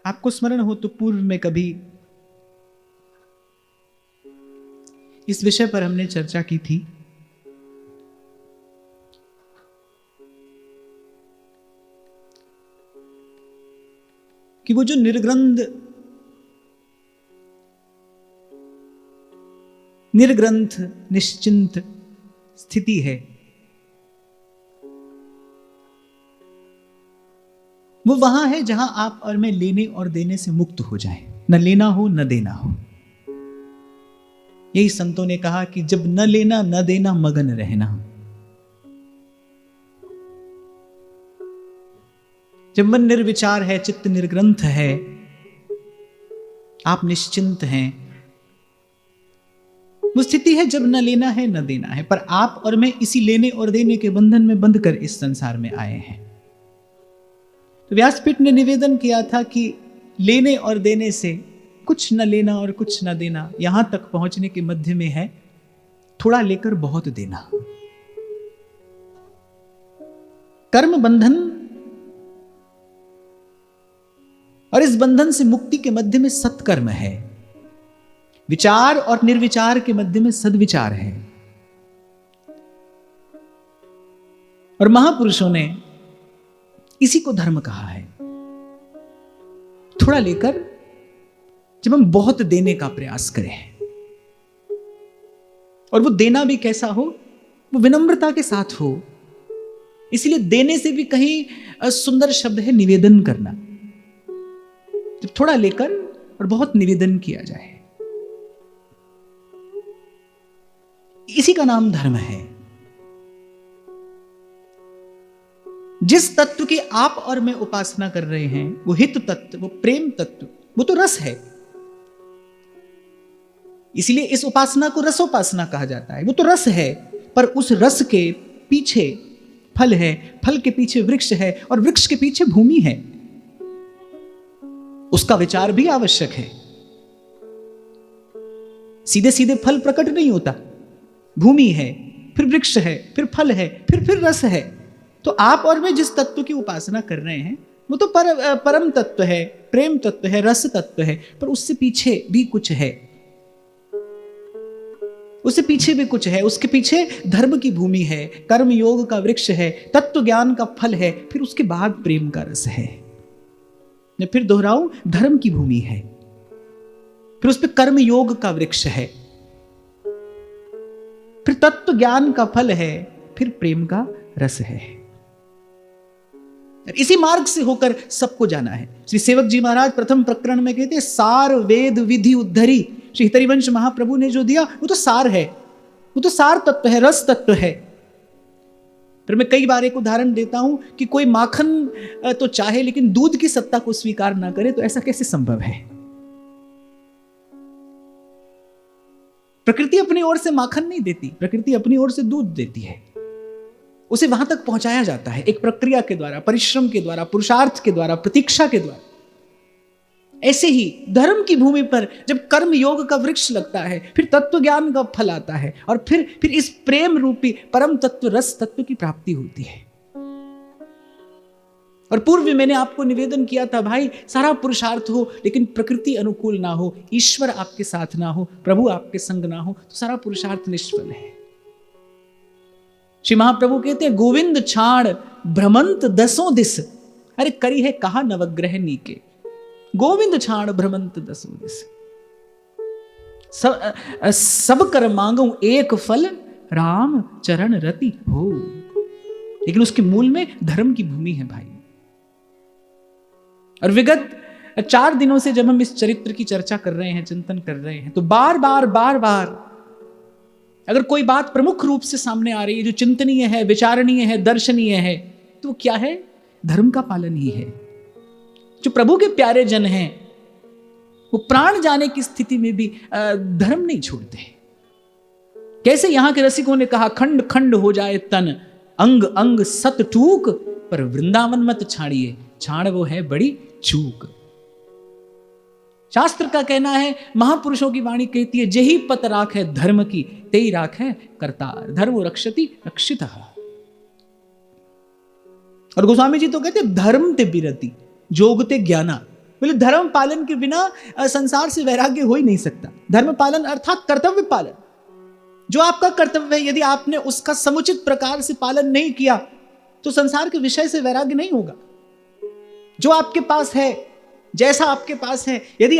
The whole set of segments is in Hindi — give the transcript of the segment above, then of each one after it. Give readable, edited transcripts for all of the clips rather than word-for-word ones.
आपको स्मरण हो तो पूर्व में कभी इस विषय पर हमने चर्चा की थी कि वो जो निर्ग्रंथ निश्चिंत स्थिति है, वो वहां है जहां आप और मैं लेने और देने से मुक्त हो जाएं, न लेना हो न देना हो। यही संतों ने कहा कि जब न लेना न देना मगन रहना, जब मन निर्विचार है, चित्त निर्ग्रंथ है, आप निश्चिंत हैं, वो स्थिति है जब न लेना है न देना है। पर आप और मैं इसी लेने और देने के बंधन में बंध कर इस संसार में आए हैं। तो व्यासपीठ ने निवेदन किया था कि लेने और देने से कुछ न लेना और कुछ न देना यहां तक पहुंचने के मध्य में है थोड़ा लेकर बहुत देना। कर्म बंधन और इस बंधन से मुक्ति के मध्य में सत्कर्म है, विचार और निर्विचार के मध्य में सद्विचार है। और महापुरुषों ने इसी को धर्म कहा है। थोड़ा लेकर जब हम बहुत देने का प्रयास करें, और वो देना भी कैसा हो, वो विनम्रता के साथ हो। इसलिए देने से भी कहीं सुंदर शब्द है निवेदन करना। जब थोड़ा लेकर और बहुत निवेदन किया जाए, इसी का नाम धर्म है। जिस तत्व की आप और मैं उपासना कर रहे हैं, वो हित तत्व, वो प्रेम तत्व, वो तो रस है। इसलिए इस उपासना को रसोपासना कहा जाता है। वो तो रस है, पर उस रस के पीछे फल है, फल के पीछे वृक्ष है, और वृक्ष के पीछे भूमि है। उसका विचार भी आवश्यक है। सीधे सीधे फल प्रकट नहीं होता। भूमि है, फिर वृक्ष है, फिर फल है, फिर रस है। तो आप और मैं जिस तत्व की उपासना कर रहे हैं, वो तो परम तत्व है, प्रेम तत्व है, रस तत्व है। पर उससे पीछे भी कुछ है, उससे पीछे भी कुछ है। उसके पीछे धर्म की भूमि है, कर्म योग का वृक्ष है, तत्व ज्ञान का फल है, फिर उसके बाद प्रेम का रस है। मैं फिर दोहराऊं, धर्म की भूमि है, फिर उस पर कर्म योग का वृक्ष है, फिर तत्व ज्ञान का फल है, फिर प्रेम का रस है। इसी मार्ग से होकर सबको जाना है। श्री सेवक जी महाराज प्रथम प्रकरण में कहते हैं, सार वेद विधि उद्धरी। श्री हरिवंश महाप्रभु ने जो दिया वो तो सार है, वो तो सार तत्व है, रस तत्व है। फिर मैं कई बार एक उदाहरण देता हूं कि कोई माखन तो चाहे लेकिन दूध की सत्ता को स्वीकार ना करे, तो ऐसा कैसे संभव है? प्रकृति अपनी ओर से माखन नहीं देती, प्रकृति अपनी ओर से दूध देती है। उसे वहां तक पहुंचाया जाता है एक प्रक्रिया के द्वारा, परिश्रम के द्वारा, पुरुषार्थ के द्वारा, प्रतीक्षा के द्वारा। ऐसे ही धर्म की भूमि पर जब कर्म योग का वृक्ष लगता है, फिर तत्व ज्ञान का फल आता है, और फिर इस प्रेम रूपी परम तत्व रस तत्व की प्राप्ति होती है। और पूर्व में मैंने आपको निवेदन किया था, भाई सारा पुरुषार्थ हो लेकिन प्रकृति अनुकूल ना हो, ईश्वर आपके साथ ना हो, प्रभु आपके संग ना हो, तो सारा पुरुषार्थ निष्फल है। श्री महाप्रभु कहते हैं, गोविंद छाड़ भ्रमंत दसों दिस। अरे करी है कहा नवग्रह नीके, गोविंद छाड़ भ्रमंत दसों दिस। सब कर मांगू एक फल, राम चरण रति हो। लेकिन उसके मूल में धर्म की भूमि है भाई। और विगत 4 दिनों से जब हम इस चरित्र की चर्चा कर रहे हैं, चिंतन कर रहे हैं, तो बार बार अगर कोई बात प्रमुख रूप से सामने आ रही है जो चिंतनीय है, विचारणीय है, दर्शनीय है, तो क्या है? धर्म का पालन ही है। जो प्रभु के प्यारे जन हैं, वो प्राण जाने की स्थिति में भी धर्म नहीं छोड़ते। कैसे यहां के रसिकों ने कहा, खंड खंड हो जाए तन, अंग अंग सत टूक, पर वृंदावन मत छाड़िए, छाड़ वो है बड़ी चूक। शास्त्र का कहना है, महापुरुषों की वाणी कहती है, जेही पत राख है धर्म की, तेई राख है करतार, धर्म रक्षति रक्षितः। और गोस्वामी जी तो कहते, धर्म ते बिरति जोगते ज्ञाना। बोले धर्म पालन के बिना संसार से वैराग्य हो ही नहीं सकता। धर्म पालन अर्थात कर्तव्य पालन। जो आपका कर्तव्य है, यदि आपने उसका समुचित प्रकार से पालन नहीं किया तो संसार के विषय से वैराग्य नहीं होगा। जो आपके पास है, जैसा आपके पास है, यदि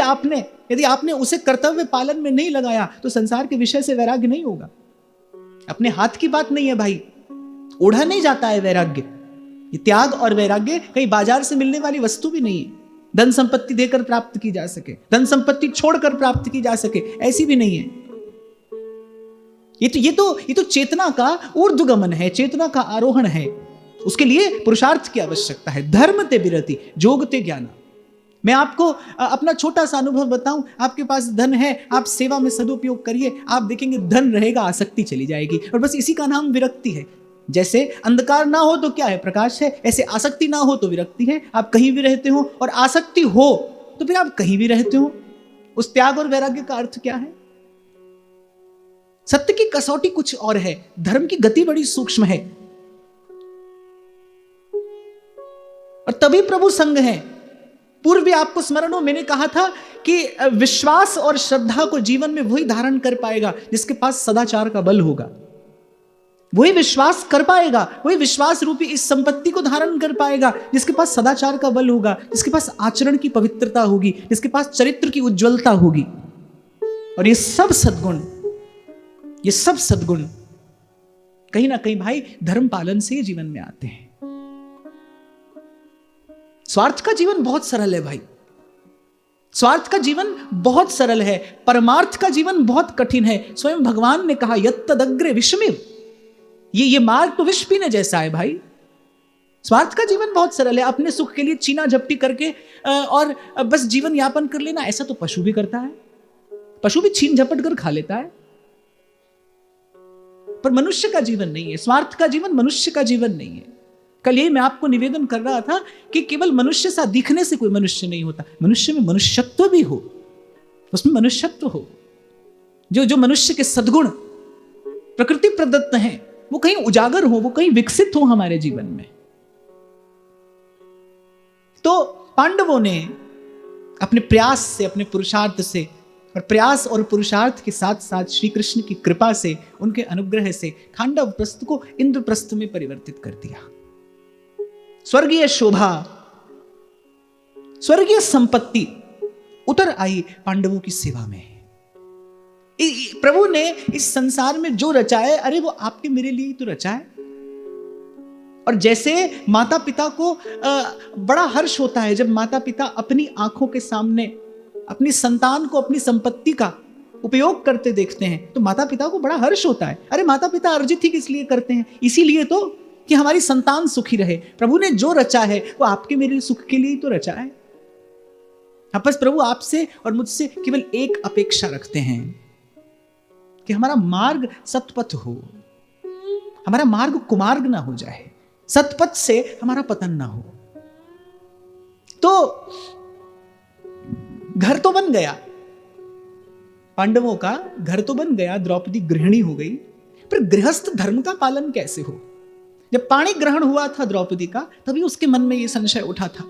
आपने उसे कर्तव्य पालन में नहीं लगाया तो संसार के विषय से वैराग्य नहीं होगा। अपने हाथ की बात नहीं है भाई, ओढ़ा नहीं जाता है वैराग्य। ये त्याग और वैराग्य कहीं बाजार से मिलने वाली वस्तु भी नहीं है। धन संपत्ति देकर प्राप्त की जा सके, धन संपत्ति छोड़कर प्राप्त की जा सके, ऐसी भी नहीं है। ये तो चेतना का ऊर्ध्वगमन है, चेतना का आरोहण है। उसके लिए पुरुषार्थ की आवश्यकता है। धर्म ते विरति जोग ते ज्ञान। मैं आपको अपना छोटा सा अनुभव बताऊं। आपके पास धन है, आप सेवा में सदुपयोग करिए, आप देखेंगे धन रहेगा, आसक्ति चली जाएगी। और बस इसी का नाम विरक्ति है। जैसे अंधकार ना हो तो क्या है, प्रकाश है। ऐसे आसक्ति ना हो तो विरक्ति है। आप कहीं भी रहते हो और आसक्ति हो तो फिर आप कहीं भी रहते हो। उस त्याग और वैराग्य का अर्थ क्या है? सत्य की कसौटी कुछ और है, धर्म की गति बड़ी सूक्ष्म है। और तभी प्रभु संग है। पूर्व भी आपको स्मरण हो, मैंने कहा था कि विश्वास और श्रद्धा को जीवन में वही धारण कर पाएगा जिसके पास सदाचार का बल होगा। वही विश्वास कर पाएगा, वही विश्वास रूपी इस संपत्ति को धारण कर पाएगा जिसके पास सदाचार का बल होगा, जिसके पास आचरण की पवित्रता होगी, जिसके पास चरित्र की उज्ज्वलता होगी। और ये सब सद्गुण कहीं ना कहीं भाई धर्म पालन से जीवन में आते हैं। स्वार्थ का जीवन बहुत सरल है भाई, स्वार्थ का जीवन बहुत सरल है, परमार्थ का जीवन बहुत कठिन है। स्वयं भगवान ने कहा यत्तदग्रे विषमिव, ये मार्ग तो विष पीने जैसा है भाई। स्वार्थ का जीवन बहुत सरल है, अपने सुख के लिए चीना झपटी करके और बस जीवन यापन कर लेना, ऐसा तो पशु भी करता है। पशु भी छीन झपट कर खा लेता है, पर मनुष्य का जीवन नहीं है। स्वार्थ का जीवन मनुष्य का जीवन नहीं है। कल यही मैं आपको निवेदन कर रहा था कि केवल मनुष्य सा दिखने से कोई मनुष्य नहीं होता। मनुष्य में मनुष्यत्व भी हो, उसमें मनुष्यत्व हो। जो मनुष्य के सद्गुण प्रकृति प्रदत्त हैं वो कहीं उजागर हो, वो कहीं विकसित हो हमारे जीवन में। तो पांडवों ने अपने प्रयास से, अपने पुरुषार्थ से, और प्रयास और पुरुषार्थ के साथ साथ श्री कृष्ण की कृपा से, उनके अनुग्रह से खांडव प्रस्थ को इंद्रप्रस्थ में परिवर्तित कर दिया। स्वर्गीय शोभा, स्वर्गीय संपत्ति उतर आई पांडवों की सेवा में। प्रभु ने इस संसार में जो रचा है, अरे वो आपके मेरे लिए तो रचा है। और जैसे माता पिता को बड़ा हर्ष होता है जब माता पिता अपनी आंखों के सामने अपनी संतान को अपनी संपत्ति का उपयोग करते देखते हैं, तो माता पिता को बड़ा हर्ष होता है। अरे माता पिता अर्जित ही किस लिए करते हैं? इसीलिए तो कि हमारी संतान सुखी रहे। प्रभु ने जो रचा है वो आपके मेरे सुख के लिए ही तो रचा है। बस प्रभु आपसे और मुझसे केवल एक अपेक्षा रखते हैं कि हमारा मार्ग सतपथ हो, हमारा मार्ग कुमार्ग ना हो जाए, सतपथ से हमारा पतन ना हो। तो घर तो बन गया, पांडवों का घर तो बन गया, द्रौपदी गृहिणी हो गई, पर गृहस्थ धर्म का पालन कैसे हो? जब पाणी ग्रहण हुआ था द्रौपदी का, तभी उसके मन में यह संशय उठा था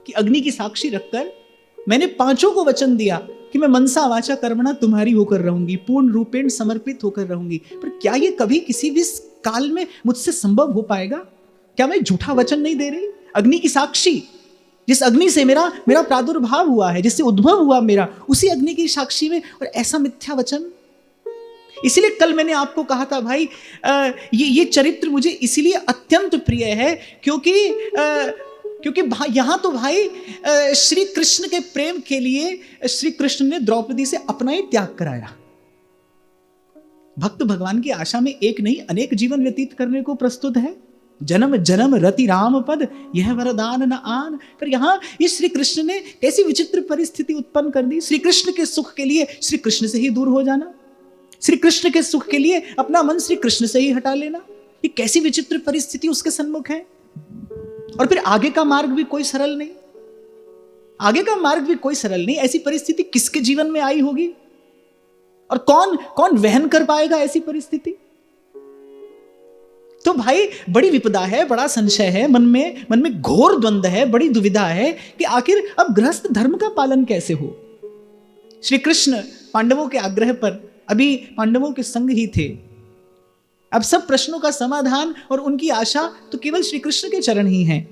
कि अग्नि की साक्षी रखकर मैंने पांचों को वचन दिया कि मैं मनसा वाचा कर्मणा तुम्हारी होकर रहूंगी, पूर्ण रूपेण समर्पित होकर रहूंगी, पर क्या ये कभी किसी भी काल में मुझसे संभव हो पाएगा? क्या मैं झूठा वचन नहीं दे रही? अग्नि की साक्षी, जिस अग्नि से मेरा प्रादुर्भाव हुआ है, जिससे उद्भव हुआ मेरा, उसी अग्नि की साक्षी में, और ऐसा मिथ्या वचन। इसीलिए कल मैंने आपको कहा था भाई, ये चरित्र मुझे इसीलिए अत्यंत प्रिय है क्योंकि यहां तो भाई श्री कृष्ण के प्रेम के लिए श्री कृष्ण ने द्रौपदी से अपना ही त्याग कराया। भक्त भगवान की आशा में एक नहीं अनेक जीवन व्यतीत करने को प्रस्तुत है। जन्म जन्म रति राम पद यह वरदान न आन। पर यहां ये श्री कृष्ण ने कैसी विचित्र परिस्थिति उत्पन्न कर दी। श्री कृष्ण के सुख के लिए श्री कृष्ण से ही दूर हो जाना, श्री कृष्ण के सुख के लिए अपना मन श्री कृष्ण से ही हटा लेना, ये कैसी विचित्र परिस्थिति उसके सन्मुख है। और फिर आगे का मार्ग भी कोई सरल नहीं, आगे का मार्ग भी कोई सरल नहीं। ऐसी परिस्थिति किसके जीवन में आई होगी और कौन वहन कर पाएगा ऐसी परिस्थिति? तो भाई बड़ी विपदा है, बड़ा संशय है, मन में घोर द्वंद है, बड़ी दुविधा है कि आखिर अब गृहस्थ धर्म का पालन कैसे हो। श्री कृष्ण पांडवों के आग्रह पर अभी पांडवों के संग ही थे। अब सब प्रश्नों का समाधान और उनकी आशा तो केवल श्री कृष्ण के चरण ही हैं।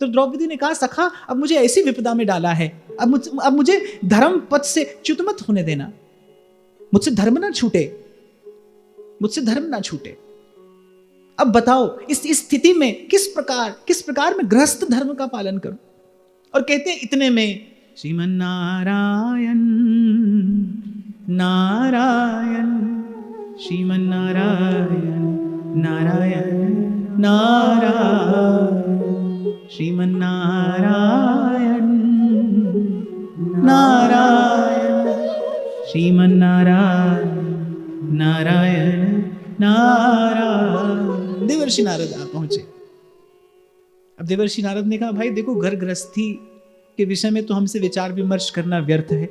तो द्रौपदी ने कहा, सखा अब मुझे ऐसी विपदा में डाला है, अब मुझे धर्म पथ से च्युत मत होने देना, मुझसे धर्म ना छूटे, मुझसे धर्म ना छूटे। अब बताओ इस स्थिति में किस प्रकार मैं गृहस्थ धर्म का पालन करूं। और कहते हैं इतने में श्रीमन नारायण नारायण श्रीमन नारायण नारायण नारायण श्रीमन नारायण नारायण श्रीमन नारायण नारायण नारायण। देवर्षि नारद आ पहुंचे। अब देवर्षि नारद ने कहा, भाई देखो, घर गृहस्थी के विषय में तो हमसे विचार विमर्श करना व्यर्थ है।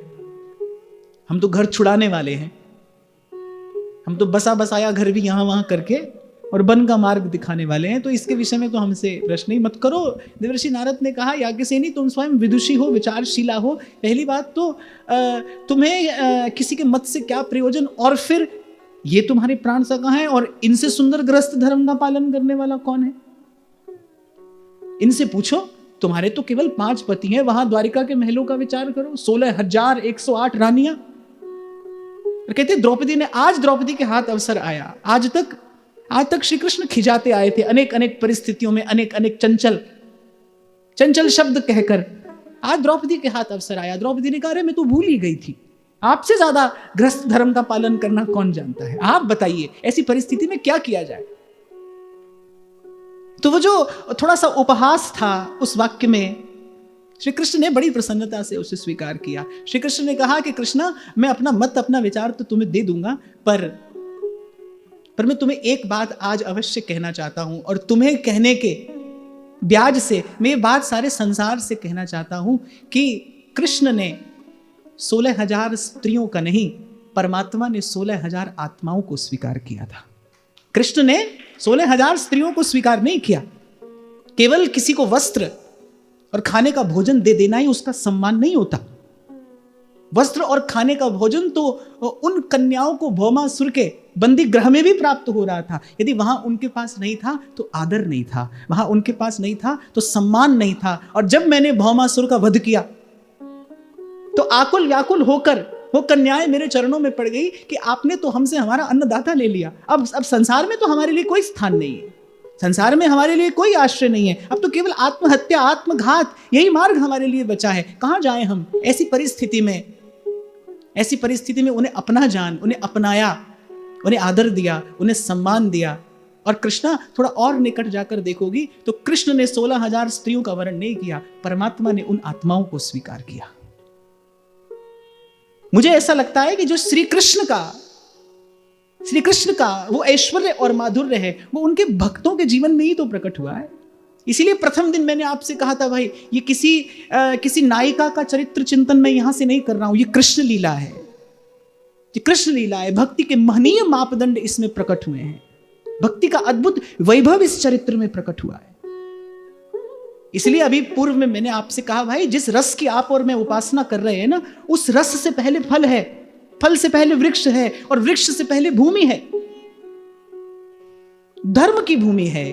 हम तो घर छुड़ाने वाले हैं, हम तो बसा बसाया घर भी यहां वहां करके और वन का मार्ग दिखाने वाले हैं, तो इसके विषय में तो हमसे प्रश्न ही मत करो। देवर्षि नारद ने कहा, याज्ञसेनी तुम स्वयं विदुषी हो, विचारशीला हो, पहली बात तो तुम्हें किसी के मत से क्या प्रयोजन, और फिर ये तुम्हारे प्राण सखा हैं, और इनसे सुंदर गृहस्थ धर्म का पालन करने वाला कौन है? इनसे पूछो, तुम्हारे तो केवल 5 पति हैं, वहां द्वारिका के महलों का विचार करो, 16,108 रानियां। और कहते द्रौपदी ने, आज द्रौपदी के हाथ अवसर आया। आज तक श्री कृष्ण खिजाते आए थे, अनेक परिस्थितियों में अनेक चंचल शब्द कहकर। आज द्रौपदी के हाथ अवसर आया। द्रौपदी ने कहा, अरे मैं तो भूल ही गई थी, आपसे ज्यादा गृहस्थ धर्म का पालन करना कौन जानता है, आप बताइए ऐसी परिस्थिति में क्या किया जाए। तो वो जो थोड़ा सा उपहास था उस वाक्य में, श्री कृष्ण ने बड़ी प्रसन्नता से उसे स्वीकार किया। श्री कृष्ण ने कहा कि कृष्णा, मैं अपना मत, अपना विचार तो तुम्हें दे दूंगा, पर मैं तुम्हें एक बात आज अवश्य कहना चाहता हूं, और तुम्हें कहने के ब्याज से मैं ये बात सारे संसार से कहना चाहता हूं कि कृष्ण ने 16,000 स्त्रियों का नहीं, परमात्मा ने 16,000 आत्माओं को स्वीकार किया था। कृष्ण ने 16,000 स्त्रियों को स्वीकार नहीं किया। केवल किसी को वस्त्र और खाने का भोजन दे देना ही उसका सम्मान नहीं होता। वस्त्र और खाने का भोजन तो उन कन्याओं को भौमासुर के बंदी गृह में भी प्राप्त हो रहा था। यदि वहां उनके पास नहीं था तो आदर नहीं था, वहां उनके पास नहीं था तो सम्मान नहीं था। और जब मैंने भौमासुर का वध किया तो आकुल व्याकुल होकर वो कन्याएं मेरे चरणों में पड़ गई कि आपने तो हमसे हमारा अन्नदाता ले लिया, अब संसार में तो हमारे लिए कोई स्थान नहीं है, संसार में हमारे लिए कोई आश्रय नहीं है, अब तो केवल आत्महत्या, आत्मघात, यही मार्ग हमारे लिए बचा है, कहां जाएं हम। ऐसी परिस्थिति में उन्हें अपना जान, उन्हें अपनाया, उन्हें आदर दिया, उन्हें सम्मान दिया। और कृष्णा, थोड़ा और निकट जाकर देखोगी तो कृष्ण ने 16,000 स्त्रियों का वर्ण नहीं किया, परमात्मा ने उन आत्माओं को स्वीकार किया। मुझे ऐसा लगता है कि जो श्री कृष्ण का वो ऐश्वर्य और माधुर्य है, वो उनके भक्तों के जीवन में ही तो प्रकट हुआ है। इसीलिए प्रथम दिन मैंने आपसे कहा था, भाई ये किसी नायिका का चरित्र चिंतन मैं यहां से नहीं कर रहा हूं, ये कृष्ण लीला है, ये कृष्ण लीला है। भक्ति के महनीय मापदंड इसमें प्रकट हुए हैं, भक्ति का अद्भुत वैभव इस चरित्र में प्रकट हुआ है। इसलिए अभी पूर्व में मैंने आपसे कहा, भाई जिस रस की आप और मैं उपासना कर रहे हैं ना, उस रस से पहले फल है, फल से पहले वृक्ष है, और वृक्ष से पहले भूमि है, धर्म की भूमि है,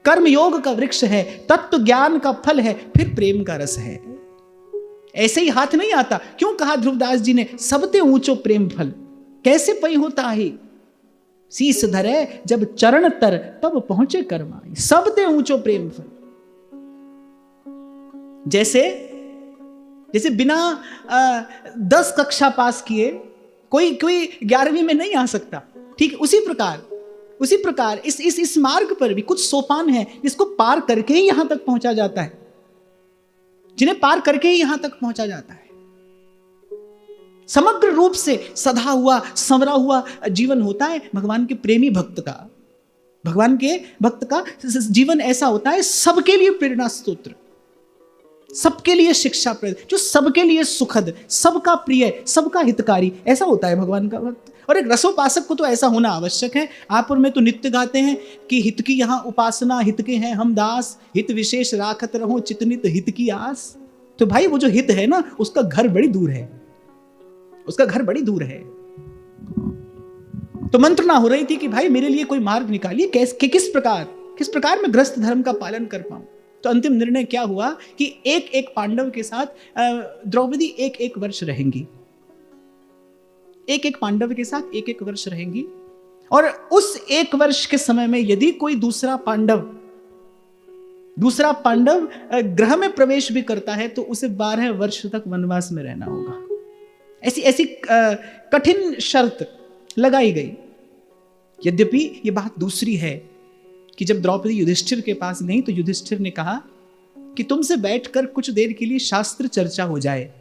कर्म योग का वृक्ष है, तत्व ज्ञान का फल है, फिर प्रेम का रस है। ऐसे ही हाथ नहीं आता। क्यों कहा ध्रुवदास जी ने, सबते ऊंचो प्रेम फल कैसे पई होता ही, शीस धरे जब चरण तर तब पहुंचे कर्माई, सबते ऊंचो प्रेम फल। जैसे बिना 10 कक्षा पास किए कोई 11वीं में नहीं आ सकता, ठीक उसी प्रकार इस मार्ग पर भी कुछ सोपान है जिसको पार करके ही यहां तक पहुंचा जाता है, जिन्हें पार करके ही यहां तक पहुंचा जाता है। समग्र रूप से सधा हुआ संवरा हुआ जीवन होता है भगवान के प्रेमी भक्त का। भगवान के भक्त का जीवन ऐसा होता है, सबके लिए प्रेरणा स्तोत्र, सबके लिए शिक्षाप्रद, जो सबके लिए सुखद, सबका प्रिय, सबका हितकारी, ऐसा होता है भगवान का भक्त। और एक रसोपासक को तो ऐसा होना आवश्यक है। आप और मैं तो नित्य गाते हैं कि हित की यहाँ उपासना, हित के हैं हम दास, हित विशेष राखत रहो चितनित हित की आस। तो भाई वो जो हित है ना, उसका घर बड़ी दूर है, उसका घर बड़ी दूर है। तो मंत्रणा हो रही थी कि भाई मेरे लिए कोई मार्ग निकालिए, किस प्रकार मैं गृहस्थ धर्म का पालन कर पाऊं। तो अंतिम निर्णय क्या हुआ कि एक एक पांडव के साथ द्रौपदी एक एक वर्ष रहेंगी, एक एक पांडव के साथ एक एक वर्ष रहेंगी। और उस एक वर्ष के समय में यदि कोई दूसरा पांडव ग्रह में प्रवेश भी करता है तो उसे 12 वर्ष तक वनवास में रहना होगा। ऐसी कठिन शर्त लगाई गई। यद्यपि ये बात दूसरी है कि जब द्रौपदी युधिष्ठिर के पास गई तो युधिष्ठिर ने कहा कि तुमसे बैठकर कुछ देर के लिए शास्त्र चर्चा हो जाए।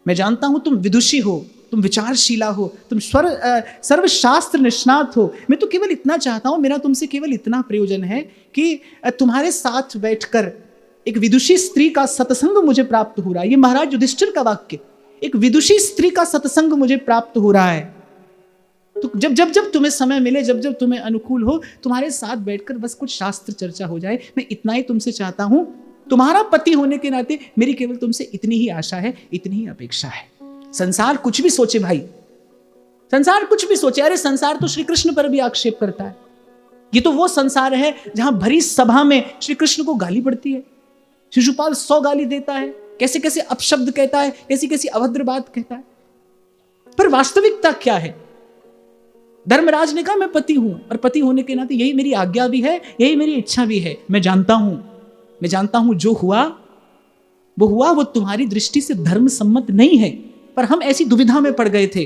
मैं जानता हूं तुम विदुषी हो, तुम विचारशीला हो, तुम सर्वशास्त्र निष्णात हो। मैं तो केवल इतना चाहता हूं, मेरा तुमसे केवल इतना प्रयोजन है कि तुम्हारे साथ बैठकर एक विदुषी स्त्री का सत्संग मुझे प्राप्त हो रहा है। ये महाराज युधिष्ठिर का वाक्य, एक विदुषी स्त्री का सत्संग मुझे प्राप्त हो रहा है। तो जब तुम्हें समय मिले, जब तुम्हें अनुकूल हो, तुम्हारे साथ बैठकर बस कुछ शास्त्र चर्चा हो जाए। मैं इतना ही तुमसे चाहता हूं। तुम्हारा पति होने के नाते मेरी केवल तुमसे इतनी ही आशा है, इतनी ही अपेक्षा है। संसार कुछ भी सोचे भाई, संसार कुछ भी सोचे। अरे संसार तो श्री कृष्ण पर भी आक्षेप करता है। ये तो वो संसार है जहां भरी सभा में श्री कृष्ण को गाली पड़ती है। शिशुपाल 100 गाली देता है, कैसे कैसे अपशब्द कहता है, कैसी कैसी अभद्र बात कहता है। पर वास्तविकता क्या है? धर्मराज ने कहा मैं पति हूं, और पति होने के नाते यही मेरी आज्ञा भी है, यही मेरी इच्छा भी है। मैं जानता हूं जो हुआ वो तुम्हारी दृष्टि से धर्म सम्मत नहीं है, पर हम ऐसी दुविधा में पड़ गए थे।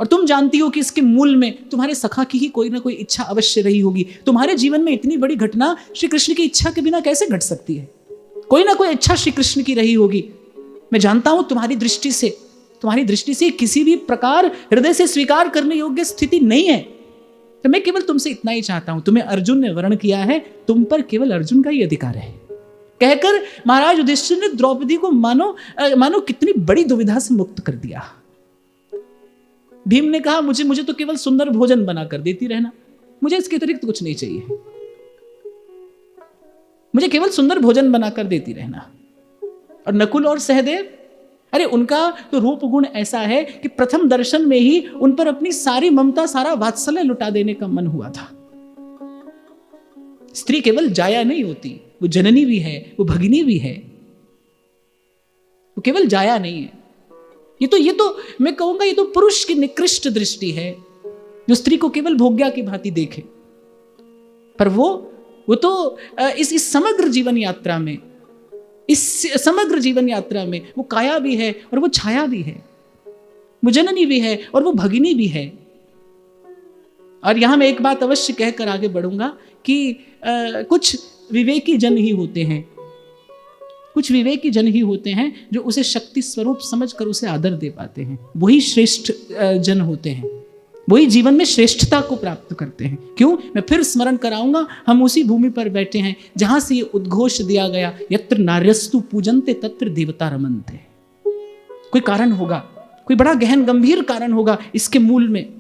और तुम जानती हो कि इसके मूल में तुम्हारे सखा की ही कोई ना कोई इच्छा अवश्य रही होगी। तुम्हारे जीवन में इतनी बड़ी घटना श्री कृष्ण की इच्छा के बिना कैसे घट सकती है? कोई ना कोई इच्छा श्री कृष्ण की रही होगी। मैं जानता हूं तुम्हारी दृष्टि से किसी भी प्रकार हृदय से स्वीकार करने योग्य स्थिति नहीं है। तो मैं केवल तुमसे इतना ही चाहता हूं, तुम्हें अर्जुन ने वर्ण किया है, तुम पर केवल अर्जुन का ही अधिकार है। कहकर महाराज युधिष्ठिर ने द्रौपदी को मानो कितनी बड़ी दुविधा से मुक्त कर दिया। भीम ने कहा मुझे तो केवल सुंदर भोजन बनाकर देती रहना, मुझे इसके अतिरिक्त कुछ नहीं चाहिए। मुझे केवल सुंदर भोजन बनाकर देती रहना। और नकुल और सहदेव, अरे उनका तो रूप गुण ऐसा है कि प्रथम दर्शन में ही उन पर अपनी सारी ममता, सारा वात्सल्य लुटा देने का मन हुआ था। स्त्री केवल जाया नहीं होती, वो जननी भी है, वो भगिनी भी है, वो केवल जाया नहीं है। ये तो मैं कहूंगा ये तो पुरुष की निकृष्ट दृष्टि है, जो स्त्री को केवल भोग्या की भांति देखे। पर वो तो इस समग्र जीवन यात्रा में वो काया भी है और वो छाया भी है, वो जननी भी है और वो भगिनी भी है। और यहां मैं एक बात अवश्य कहकर आगे बढ़ूंगा कि कुछ विवेकी जन ही होते हैं जो उसे शक्ति स्वरूप समझकर उसे आदर दे पाते हैं। वही श्रेष्ठ जन होते हैं, वही जीवन में श्रेष्ठता को प्राप्त करते हैं। क्यों? मैं फिर स्मरण कराऊंगा, हम उसी भूमि पर बैठे हैं जहां से ये उद्घोष दिया गया, यत्र नार्यस्तु पूजन्ते तत्र देवता रमन्ते। कोई कारण होगा, कोई बड़ा गहन गंभीर कारण होगा इसके मूल में।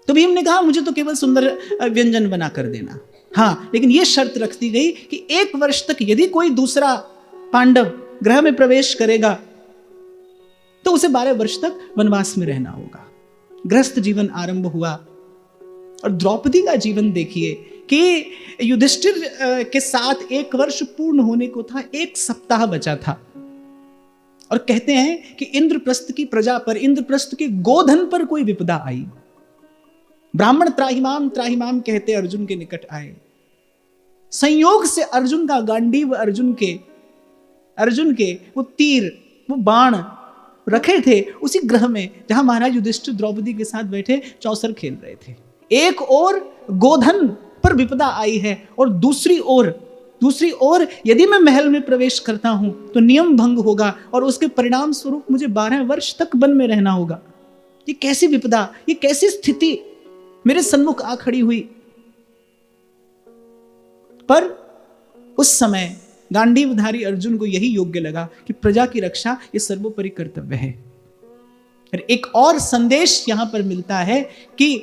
तो भीम ने कहा मुझे तो केवल सुंदर व्यंजन बना कर देना। हाँ, लेकिन यह शर्त रख दी गई कि 1 वर्ष तक यदि कोई दूसरा पांडव ग्रह में प्रवेश करेगा तो उसे 12 वर्ष तक वनवास में रहना होगा। गृहस्थ जीवन आरंभ हुआ। और द्रौपदी का जीवन देखिए कि युधिष्ठिर के साथ 1 वर्ष पूर्ण होने को था, 1 सप्ताह बचा था। और कहते हैं कि इंद्रप्रस्थ की प्रजा पर, इंद्रप्रस्थ के गोधन पर कोई विपदा आई। ब्राह्मण त्राहिमाम त्राहिमाम कहते अर्जुन के निकट आए। संयोग से अर्जुन का गांडीव, अर्जुन के वो तीर, वो बाण रखे थे उसी ग्रह में जहां महाराज युधिष्ठिर द्रौपदी के साथ बैठे चौसर खेल रहे थे। एक ओर गोधन पर विपदा आई है और दूसरी ओर यदि मैं महल में प्रवेश करता हूं तो नियम भंग होगा और उसके परिणाम स्वरूप मुझे 12 वर्ष तक वन में रहना होगा। ये कैसी विपदा, ये कैसी स्थिति मेरे सन्मुख आ खड़ी हुई। पर उस समय गांडीवधारी अर्जुन को यही योग्य लगा कि प्रजा की रक्षा ये सर्वोपरि कर्तव्य है। और एक और संदेश यहां पर मिलता है कि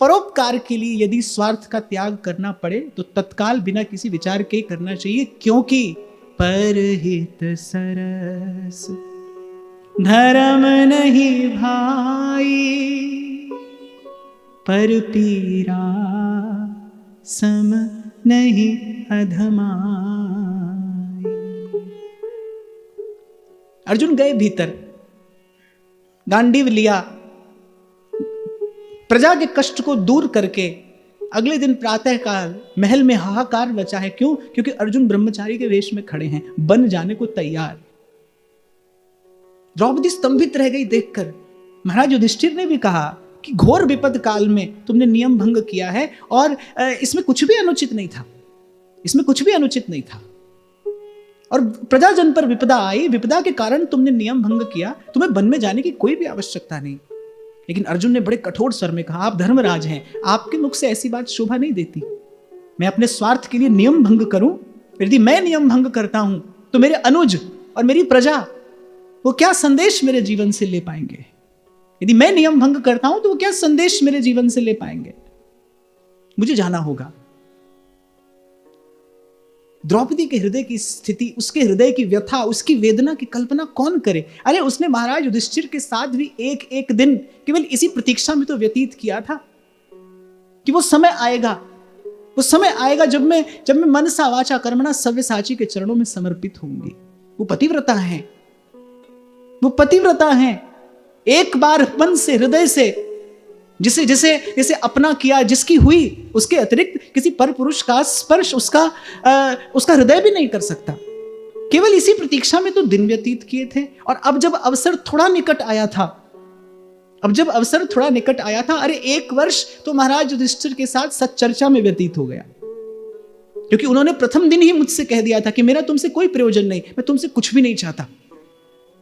परोपकार के लिए यदि स्वार्थ का त्याग करना पड़े तो तत्काल बिना किसी विचार के करना चाहिए, क्योंकि परहित सरस धर्म नहीं भाई, पर पीरा सम नहीं अधमाई। अर्जुन गए भीतर, गांडीव लिया, प्रजा के कष्ट को दूर करके अगले दिन प्रातः काल महल में हाहाकार मचा है। क्यों? क्योंकि अर्जुन ब्रह्मचारी के वेश में खड़े हैं, बन जाने को तैयार। द्रौपदी स्तंभित रह गई देखकर। महाराज युधिष्ठिर ने भी कहा कि घोर विपद काल में तुमने नियम भंग किया है और इसमें कुछ भी अनुचित नहीं था, इसमें कुछ भी अनुचित नहीं था। और प्रजाजन पर विपदा आई, विपदा के कारण तुमने नियम भंग किया, तुम्हें वन में जाने की कोई भी आवश्यकता नहीं। लेकिन अर्जुन ने बड़े कठोर स्वर में कहा, आप धर्मराज हैं, आपके मुख से ऐसी बात शोभा नहीं देती। मैं अपने स्वार्थ के लिए नियम भंग करूं? यदि मैं नियम भंग करता हूं तो मेरे अनुज और मेरी प्रजा वो क्या संदेश मेरे जीवन से ले पाएंगे? यदि मैं नियम भंग करता हूं तो वो क्या संदेश मेरे जीवन से ले पाएंगे? मुझे जाना होगा। द्रौपदी के हृदय की स्थिति, उसके हृदय की व्यथा, उसकी वेदना की कल्पना कौन करे। अरे उसने महाराज युधिष्ठिर के साथ भी एक एक दिन केवल इसी प्रतीक्षा में तो व्यतीत किया था कि वो समय आएगा, वो समय आएगा जब मैं मनसा वाचा कर्मणा सव्यसाची के चरणों में समर्पित होंगी। वो पतिव्रता है, वो पतिव्रता है। एक बार मन से, हृदय से जिसे अपना किया, जिसकी हुई, उसके अतिरिक्त किसी पर पुरुष का स्पर्श उसका हृदय भी नहीं कर सकता। केवल इसी प्रतीक्षा में तो दिन व्यतीत किए थे। और अब जब अवसर थोड़ा निकट आया था, अरे 1 वर्ष तो महाराज युधिष्ठिर के साथ सच्चर्चा में व्यतीत हो गया, क्योंकि उन्होंने प्रथम दिन ही मुझसे कह दिया था कि मेरा तुमसे कोई प्रयोजन नहीं, मैं तुमसे कुछ भी नहीं चाहता।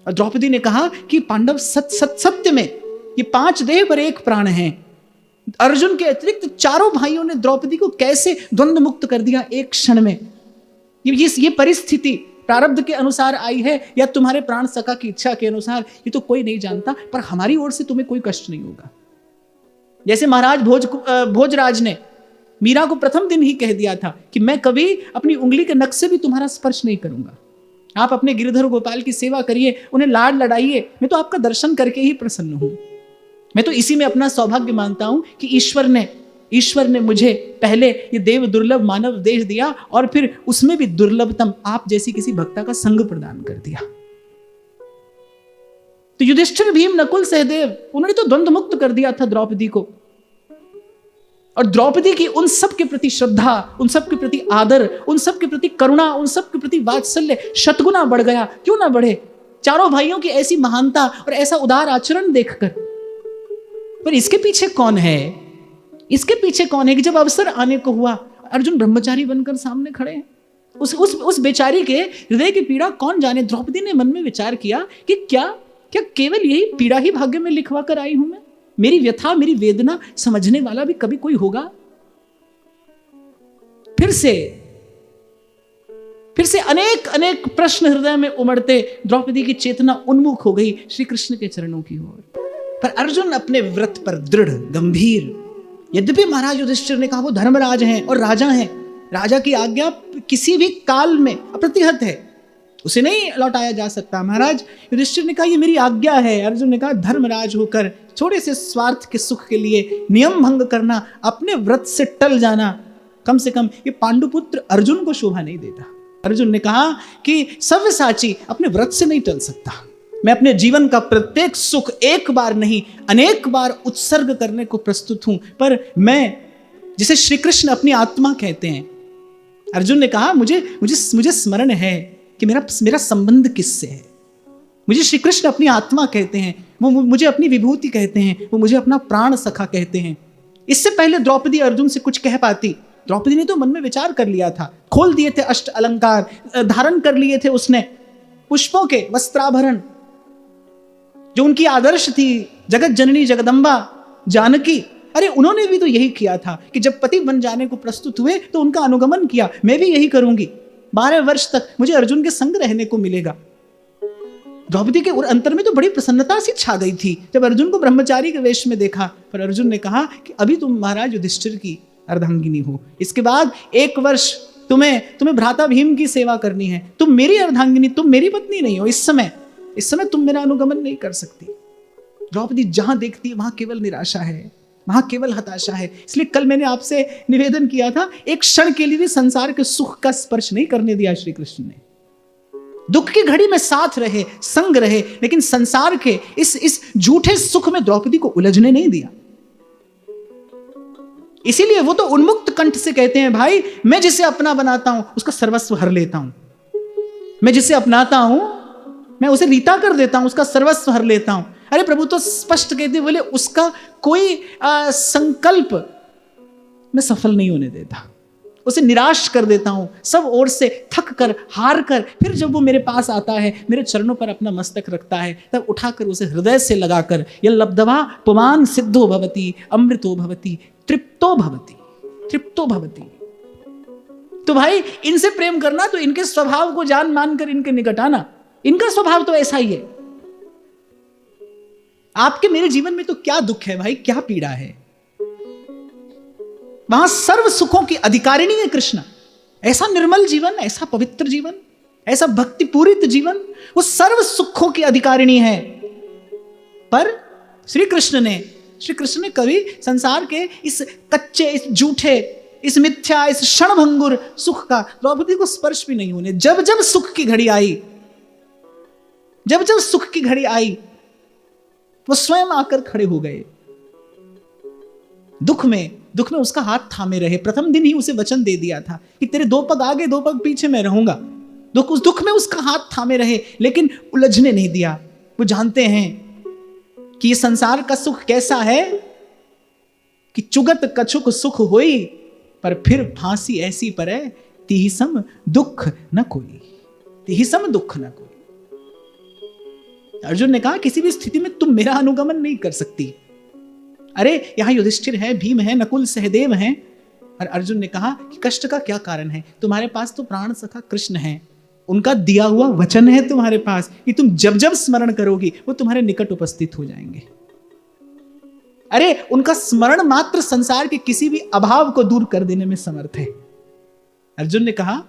और द्रौपदी ने कहा कि पांडव सत्य में ये 5 देह पर 1 प्राण है। अर्जुन के अतिरिक्त चारों भाइयों ने द्रौपदी को कैसे द्वंद्व मुक्त कर दिया एक क्षण में। ये परिस्थिति प्रारब्ध के अनुसार आई है या तुम्हारे प्राण सखा की इच्छा के अनुसार, ये तो कोई नहीं जानता, पर हमारी ओर से तुम्हें कोई कष्ट नहीं होगा। जैसे महाराज भोजराज ने मीरा को प्रथम दिन ही कह दिया था कि मैं कभी अपनी उंगली के नख से भी तुम्हारा स्पर्श नहीं करूंगा, आप अपने गिरिधर गोपाल की सेवा करिए, उन्हें लाड लड़ाइए, मैं तो आपका दर्शन करके ही प्रसन्न हूं। मैं तो इसी में अपना सौभाग्य मानता हूं कि ईश्वर ने मुझे पहले ये देव दुर्लभ मानव देह दिया और फिर उसमें भी दुर्लभतम आप जैसी किसी भक्ता का संग प्रदान कर दिया। तो युधिष्ठिर, भीम, नकुल, सहदेव, उन्होंने तो द्वंद्व मुक्त कर दिया था द्रौपदी को। और द्रौपदी की उन सब के प्रति श्रद्धा, उन सब के प्रति आदर, उन सब के प्रति करुणा, उन सब के प्रति वात्सल्य शतगुना बढ़ गया। क्यों ना बढ़े, चारों भाइयों की ऐसी महानता और ऐसा उदार आचरण देखकर। पर इसके पीछे कौन है? इसके पीछे कौन है कि जब अवसर आने को हुआ, अर्जुन ब्रह्मचारी बनकर सामने खड़े हैं। उस बेचारी के हृदय की पीड़ा कौन जाने। द्रौपदी ने मन में विचार किया कि क्या केवल यही पीड़ा ही भाग्य में लिखवा कर आई हूं मैं? मेरी व्यथा, मेरी वेदना समझने वाला भी कभी कोई होगा? फिर से अनेक प्रश्न हृदय में उमड़ते द्रौपदी की चेतना उन्मुख हो गई श्री कृष्ण के चरणों की ओर। पर अर्जुन अपने व्रत पर दृढ़, गंभीर। यद्यपि महाराज युधिष्ठिर ने कहा वो धर्मराज हैं और राजा हैं, राजा की आज्ञा किसी भी काल में अप्रतिहत है, उसे नहीं लौटाया जा सकता। महाराज युधिष्ठिर ने कहा ये मेरी आज्ञा है। अर्जुन ने कहा धर्मराज होकर थोड़े से स्वार्थ के सुख के लिए नियम भंग करना, अपने व्रत से टल जाना, कम से कम ये पांडुपुत्र अर्जुन को शोभा नहीं देता। अर्जुन ने कहा कि सव्यसाची अपने व्रत से नहीं टल सकता। मैं अपने जीवन का प्रत्येक सुख एक बार नहीं अनेक बार उत्सर्ग करने को प्रस्तुत हूं, पर मैं, जिसे श्री कृष्ण अपनी आत्मा कहते हैं, अर्जुन ने कहा मुझे स्मरण है कि मेरा संबंध किससे है। मुझे श्री कृष्ण अपनी आत्मा कहते हैं, वो मुझे अपनी विभूति कहते हैं, वो मुझे अपना प्राण सखा कहते हैं। इससे पहले द्रौपदी अर्जुन से कुछ कह पाती, द्रौपदी ने तो मन में विचार कर लिया था, खोल दिए थे अष्ट अलंकार, धारण कर लिए थे उसने पुष्पों के वस्त्राभरण, जो उनकी आदर्श थी, जगत जननी जगदम्बा जानकी। अरे उन्होंने भी तो यही किया था कि जब पति बन जाने को प्रस्तुत हुए तो उनका अनुगमन किया। मैं भी यही करूंगी, 12 वर्ष तक मुझे अर्जुन के संग रहने को मिलेगा। द्रौपदी के अंतर में तो बड़ी प्रसन्नता सी छा गई थी जब अर्जुन को ब्रह्मचारी के वेश में देखा। पर अर्जुन ने कहा कि अभी तुम महाराज युधिष्ठिर की अर्धांगिनी हो, इसके बाद 1 वर्ष तुम्हें भ्राता भीम की सेवा करनी है। तुम मेरी अर्धांगिनी, तुम मेरी पत्नी नहीं हो। इस समय तुम मेरा अनुगमन नहीं कर सकती। द्रौपदी जहां देखती है वहां केवल निराशा है, वहां केवल हताशा है। इसलिए कल मैंने आपसे निवेदन किया था, एक क्षण के लिए भी संसार के सुख का स्पर्श नहीं करने दिया श्री कृष्ण ने। दुख की घड़ी में साथ रहे, संग रहे, लेकिन संसार के इस झूठे सुख में द्रौपदी को उलझने नहीं दिया। इसीलिए वो तो उन्मुक्त कंठ से कहते हैं, भाई मैं जिसे अपना बनाता हूं उसका सर्वस्व हर लेता हूं, मैं जिसे अपनाता हूं मैं उसे रीता कर देता हूं, उसका सर्वस्व हर लेता हूं। अरे प्रभु तो स्पष्ट कहते बोले उसका कोई संकल्प मैं सफल नहीं होने देता, उसे निराश कर देता हूं, सब ओर से थक कर हार कर फिर जब वो मेरे पास आता है, मेरे चरणों पर अपना मस्तक रखता है, तब उठाकर उसे हृदय से लगाकर यह लब्धवा पुमान सिद्धो भवति अमृतो भवति तृप्तो भवति। तो भाई इनसे प्रेम करना तो इनके स्वभाव को जान मानकर इनके निकट आना, इनका स्वभाव तो ऐसा ही है। आपके मेरे जीवन में तो क्या दुख है भाई, क्या पीड़ा है, वहां सर्व सुखों की अधिकारिणी है कृष्ण। ऐसा निर्मल जीवन, ऐसा पवित्र जीवन, ऐसा भक्ति पूरित जीवन, वो सर्व सुखों की अधिकारिणी है। पर श्री कृष्ण ने कभी संसार के इस कच्चे, इस झूठे, इस मिथ्या, इस क्षणभंगुर सुख का द्रौपदी को स्पर्श भी नहीं होने। जब जब सुख की घड़ी आई, वो स्वयं आकर खड़े हो गए। दुख में उसका हाथ थामे रहे। प्रथम दिन ही उसे वचन दे दिया था कि तेरे 2 पग आगे 2 पग पीछे मैं रहूंगा। उस दुख में उसका हाथ थामे रहे, लेकिन उलझने नहीं दिया। वो जानते हैं कि ये संसार का सुख कैसा है कि चुगत कछुक सुख होई, पर फिर फांसी ऐसी पर है तिहि सम दुख न कोई। अर्जुन ने कहा किसी भी स्थिति में तुम मेरा अनुगमन नहीं कर सकती। अरे यहां युधिष्ठिर है, भीम है, नकुल सहदेव हैं। और अर्जुन ने कहा कि कष्ट का क्या कारण है, तुम्हारे पास तो प्राण सखा कृष्ण है, उनका दिया हुआ वचन है तुम्हारे पास कि तुम जब जब स्मरण करोगी वो तुम्हारे निकट उपस्थित हो जाएंगे। अरे उनका स्मरण मात्र संसार के किसी भी अभाव को दूर कर देने में समर्थ है। अर्जुन ने कहा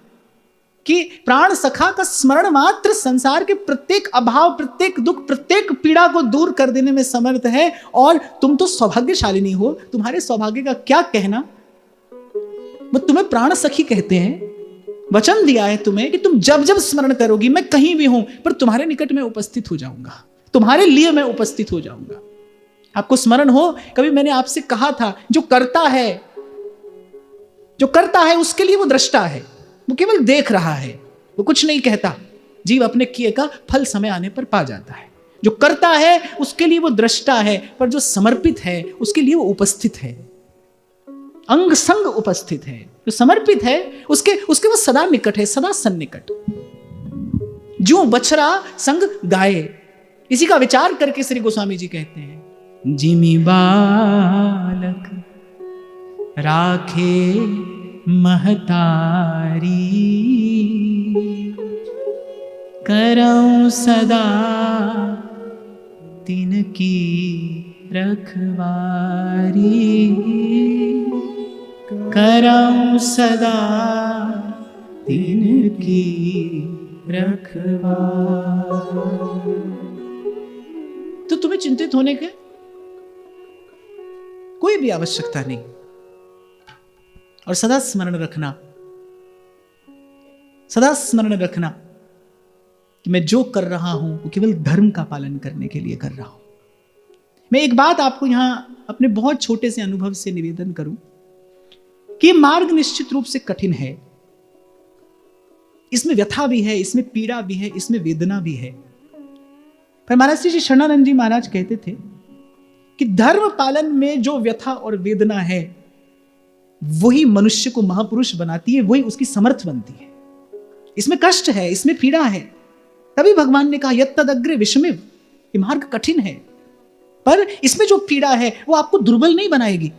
कि प्राण सखा का स्मरण मात्र संसार के प्रत्येक अभाव, प्रत्येक दुख, प्रत्येक पीड़ा को दूर कर देने में समर्थ है। और तुम तो सौभाग्यशालिनी हो, तुम्हारे सौभाग्य का क्या कहना। वो तुम्हें प्राण सखी कहते हैं, वचन दिया है तुम्हें कि तुम जब जब स्मरण करोगी, मैं कहीं भी हूं पर तुम्हारे निकट में उपस्थित हो जाऊंगा, तुम्हारे लिए मैं उपस्थित हो जाऊंगा। आपको स्मरण हो कभी मैंने आपसे कहा था, जो करता है उसके लिए वो दृष्टा है, वो केवल देख रहा है, वो कुछ नहीं कहता। जीव अपने किए का फल समय आने पर पा जाता है। जो करता है उसके लिए वो दृष्टा है, पर जो समर्पित है उसके लिए वो उपस्थित है, अंग संग उपस्थित है। जो समर्पित है उसके वो सदा निकट है, सदा सन्निकट। जो बछड़ा संग गाये, इसी का विचार करके श्री गोस्वामी जी कहते हैं, जिमि बालक राखे महतारी, करऊं सदा तिनकी रखवारी, करऊं सदा तिनकी रखवारी। तो तुम्हें चिंतित होने के कोई भी आवश्यकता नहीं। और सदा स्मरण रखना कि मैं जो कर रहा हूं वो केवल धर्म का पालन करने के लिए कर रहा हूं। मैं एक बात आपको यहां अपने बहुत छोटे से अनुभव से निवेदन करूं कि मार्ग निश्चित रूप से कठिन है, इसमें व्यथा भी है, इसमें पीड़ा भी है, इसमें वेदना भी है। पर महाराज श्री शरणानंद जी महाराज कहते थे कि धर्म पालन में जो व्यथा और वेदना है वही मनुष्य को महापुरुष बनाती है, वही उसकी समर्थ बनती है। इसमें कष्ट है, इसमें पीड़ा है। तभी भगवान ने कहा यत्तदग्रे विषमिव, ये मार्ग कठिन है, पर इसमें जो पीड़ा है वो आपको दुर्बल नहीं बनाएगी।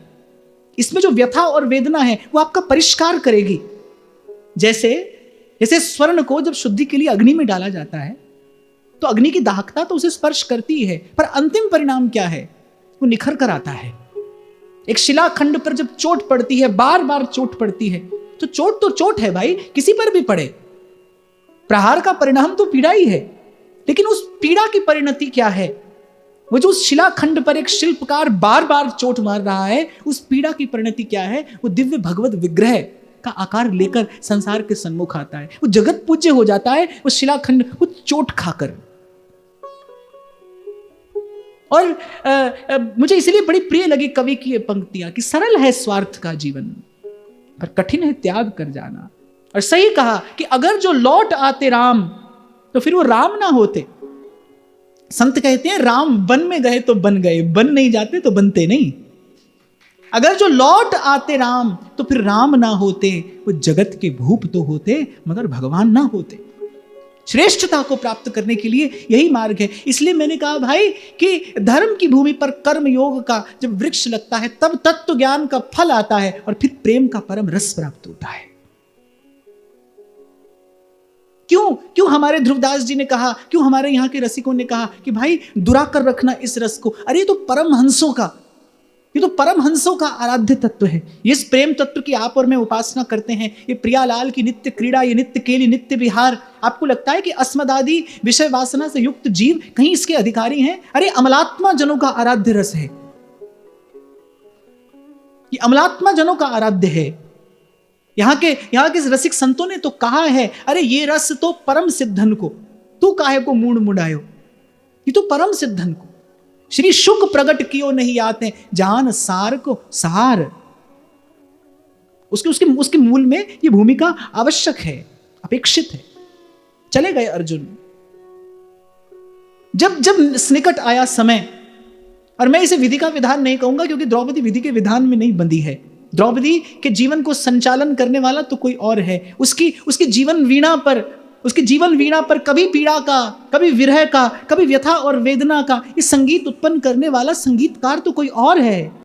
इसमें जो व्यथा और वेदना है वो आपका परिष्कार करेगी। जैसे स्वर्ण को जब शुद्धि के लिए अग्नि में डाला जाता है तो अग्नि की दाहकता तो उसे स्पर्श करती है, पर अंतिम परिणाम क्या है? वो निखर कर आता है। एक शिलाखंड पर जब चोट पड़ती है, बार बार चोट पड़ती है, तो चोट है भाई, किसी पर भी पड़े। प्रहार का परिणाम तो पीड़ा ही है, लेकिन उस पीड़ा की परिणति क्या है? वो जो उस शिलाखंड पर एक शिल्पकार बार बार चोट मार रहा है, उस पीड़ा की परिणति क्या है? वो दिव्य भगवत विग्रह का आकार लेकर संसार के सन्मुख आता है। वो जगत पूज्य हो जाता है वो शिलाखंड वो चोट खाकर। और मुझे इसलिए बड़ी प्रिय लगी कवि की ये पंक्तियां कि सरल है स्वार्थ का जीवन, पर कठिन है त्याग कर जाना। और सही कहा कि अगर जो लौट आते राम, तो फिर वो राम ना होते। संत कहते हैं राम वन में गए तो बन गए, बन नहीं जाते तो बनते नहीं। अगर जो लौट आते राम, तो फिर राम ना होते, वो जगत के भूप तो होते मगर भगवान ना होते। श्रेष्ठता को प्राप्त करने के लिए यही मार्ग है। इसलिए मैंने कहा भाई कि धर्म की भूमि पर कर्म योग का जब वृक्ष लगता है, तब तत्व ज्ञान का फल आता है और फिर प्रेम का परम रस प्राप्त होता है। क्यों हमारे ध्रुवदास जी ने कहा, क्यों हमारे यहाँ के रसिकों ने कहा कि भाई दुरा कर रखना इस रस को। अरे ये तो परमहंसों का आराध्य तत्व है। इस प्रेम तत्व की आप और मैं उपासना करते हैं। ये प्रियालाल की नित्य क्रीड़ा, ये नित्य केली, नित्य विहार। आपको लगता है कि अस्मदादि विषय वासना से युक्त जीव कहीं इसके अधिकारी हैं? अरे अमलात्मा जनों का आराध्य रस है, ये अमलात्मा जनों का आराध्य है। यहाँ के रसिक संतों ने तो कहा है, अरे ये रस तो परम सिद्धन को, तू काहे को मूड मुड़ायो, ये तो परम सिद्धन को श्री शुक प्रगट कियो नहीं आते, जान सार को सार। उसके मूल में ये भूमिका आवश्यक है, अपेक्षित है। चले गए अर्जुन। जब निकट आया समय, और मैं इसे विधि का विधान नहीं कहूंगा क्योंकि द्रौपदी विधि के विधान में नहीं बंधी है। द्रौपदी के जीवन को संचालन करने वाला तो कोई और है। उसकी जीवन वीणा पर कभी पीड़ा का, कभी विरह का, कभी व्यथा और वेदना का ये संगीत उत्पन्न करने वाला संगीतकार तो कोई और है।